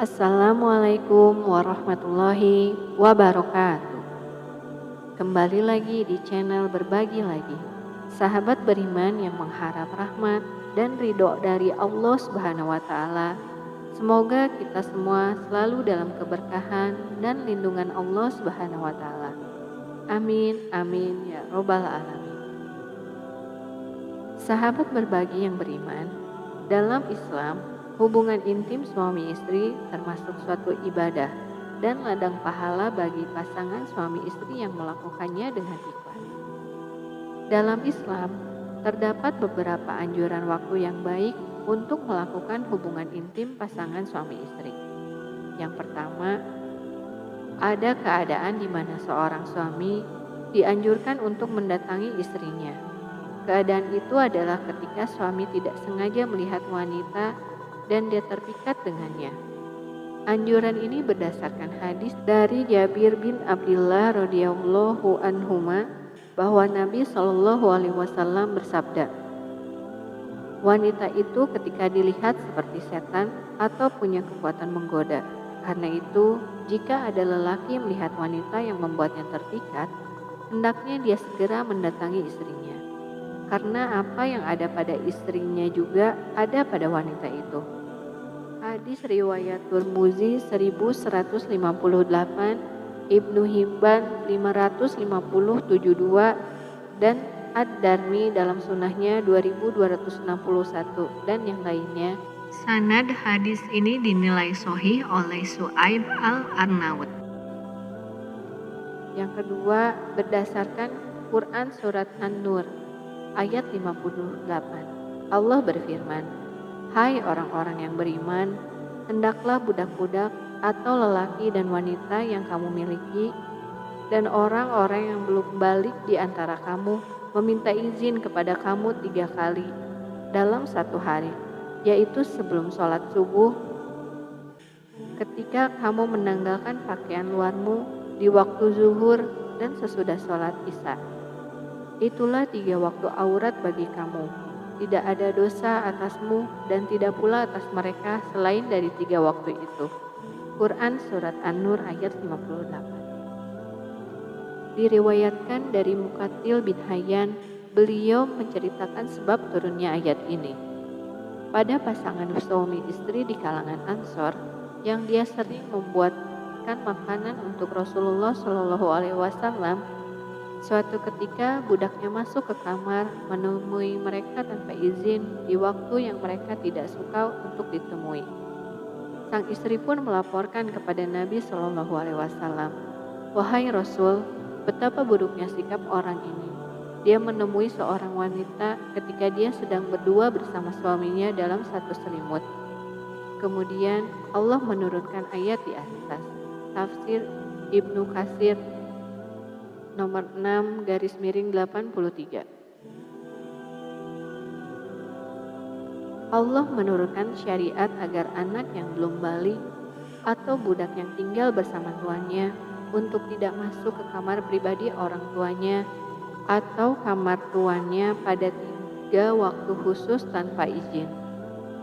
Assalamualaikum warahmatullahi wabarakatuh. Kembali lagi di channel Berbagi Lagi. Sahabat beriman yang mengharap rahmat dan ridho dari Allah Subhanahu wa taala. Semoga kita semua selalu dalam keberkahan dan lindungan Allah Subhanahu wa taala. Amin amin ya robbal alamin. Sahabat berbagi yang beriman, dalam Islam, hubungan intim suami istri termasuk suatu ibadah dan ladang pahala bagi pasangan suami istri yang melakukannya dengan ikhlas. Dalam Islam, terdapat beberapa anjuran waktu yang baik untuk melakukan hubungan intim pasangan suami istri. Yang pertama, ada keadaan di mana seorang suami dianjurkan untuk mendatangi istrinya. Keadaan itu adalah ketika suami tidak sengaja melihat wanita dan dia terpikat dengannya. Anjuran ini berdasarkan hadis dari Jabir bin Abdullah radhiyallahu anhuma bahwa Nabi Shallallahu alaihi wasallam bersabda, wanita itu ketika dilihat seperti setan atau punya kekuatan menggoda. Karena itu, jika ada lelaki melihat wanita yang membuatnya terpikat, hendaknya dia segera mendatangi istrinya. Karena apa yang ada pada istrinya juga ada pada wanita itu. Hadis riwayat Tirmizi 1158, Ibnu Hibban 55072 dan Ad-Darmi dalam sunahnya 2261 dan yang lainnya. Sanad hadis ini dinilai sahih oleh Su'aib al-Arnaud. Yang kedua, berdasarkan Quran surat An-Nur ayat 58. Allah berfirman, hai orang-orang yang beriman, hendaklah budak-budak atau lelaki dan wanita yang kamu miliki dan orang-orang yang belum balik di antara kamu meminta izin kepada kamu 3 kali dalam satu hari, yaitu sebelum sholat subuh, ketika kamu menanggalkan pakaian luarmu di waktu zuhur dan sesudah sholat isya. Itulah 3 waktu aurat bagi kamu. Tidak ada dosa atasmu dan tidak pula atas mereka selain dari 3 waktu itu. Quran Surat An-Nur ayat 58. Diriwayatkan dari Muqatil bin Hayyan, beliau menceritakan sebab turunnya ayat ini. Pada pasangan suami istri di kalangan Ansor, yang dia sering membuatkan makanan untuk Rasulullah Shallallahu alaihi wasallam, suatu ketika budaknya masuk ke kamar menemui mereka tanpa izin di waktu yang mereka tidak suka untuk ditemui. Sang istri pun melaporkan kepada Nabi Shallallahu alaihi wasallam, wahai Rasul, betapa buruknya sikap orang ini. Dia menemui seorang wanita ketika dia sedang berdua bersama suaminya dalam satu selimut. Kemudian Allah menurunkan ayat di atas. Tafsir Ibnu Katsir nomor 6/83. Allah menurunkan syariat agar anak yang belum balik atau budak yang tinggal bersama tuannya untuk tidak masuk ke kamar pribadi orang tuanya atau kamar tuannya pada 3 waktu khusus tanpa izin.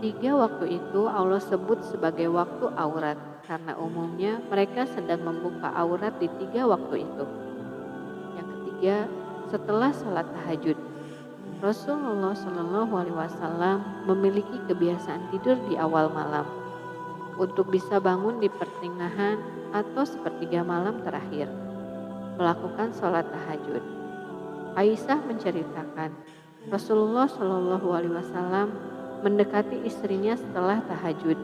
3 waktu itu Allah sebut sebagai waktu aurat karena umumnya mereka sedang membuka aurat di 3 waktu itu. Ya, setelah sholat tahajud, Rasulullah Shallallahu alaihi wasallam memiliki kebiasaan tidur di awal malam untuk bisa bangun di pertengahan atau sepertiga malam terakhir melakukan sholat tahajud. Aisyah menceritakan, Rasulullah Shallallahu alaihi wasallam mendekati istrinya setelah tahajud.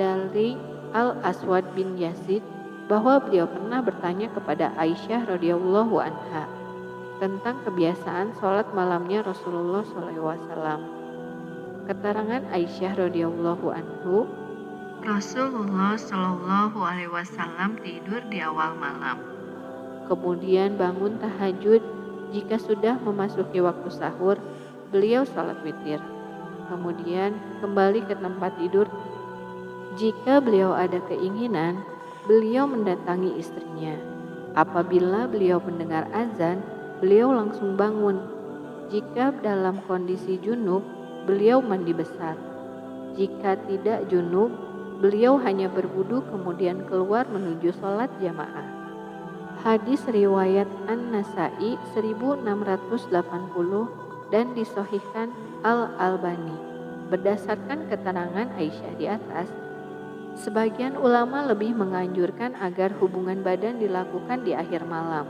Dari Al-Aswad bin Yazid bahwa beliau pernah bertanya kepada Aisyah radhiyallahu anha tentang kebiasaan sholat malamnya Rasulullah SAW. Keterangan Aisyah radhiyallahu anhu, Rasulullah Shallallahu alaihi wasallam tidur di awal malam, kemudian bangun tahajud. Jika sudah memasuki waktu sahur, beliau sholat witir, kemudian kembali ke tempat tidur. Jika beliau ada keinginan, beliau mendatangi istrinya. Apabila beliau mendengar azan, beliau langsung bangun. Jika dalam kondisi junub, beliau mandi besar. Jika tidak junub, Beliau hanya berwudu kemudian keluar menuju sholat jamaah. Hadis riwayat An-Nasai 1680 dan disahihkan Al-Albani. Berdasarkan keterangan Aisyah di atas, sebagian ulama lebih menganjurkan agar hubungan badan dilakukan di akhir malam,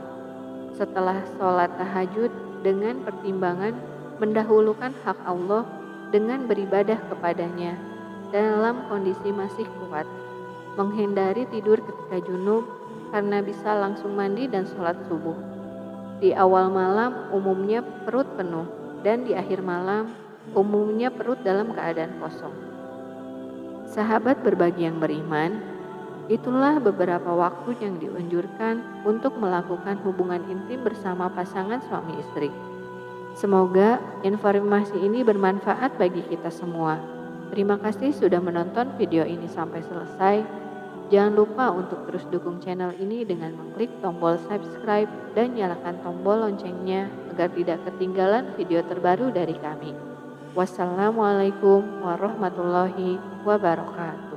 setelah sholat tahajud, dengan pertimbangan mendahulukan hak Allah dengan beribadah kepadanya dalam kondisi masih kuat, menghindari tidur ketika junub karena bisa langsung mandi dan sholat subuh. Di awal malam umumnya perut penuh dan di akhir malam umumnya perut dalam keadaan kosong. Sahabat berbagi yang beriman, itulah beberapa waktu yang dianjurkan untuk melakukan hubungan intim bersama pasangan suami istri. Semoga informasi ini bermanfaat bagi kita semua. Terima kasih sudah menonton video ini sampai selesai. Jangan lupa untuk terus dukung channel ini dengan mengklik tombol subscribe dan nyalakan tombol loncengnya agar tidak ketinggalan video terbaru dari kami. Wassalamualaikum warahmatullahi wabarakatuh.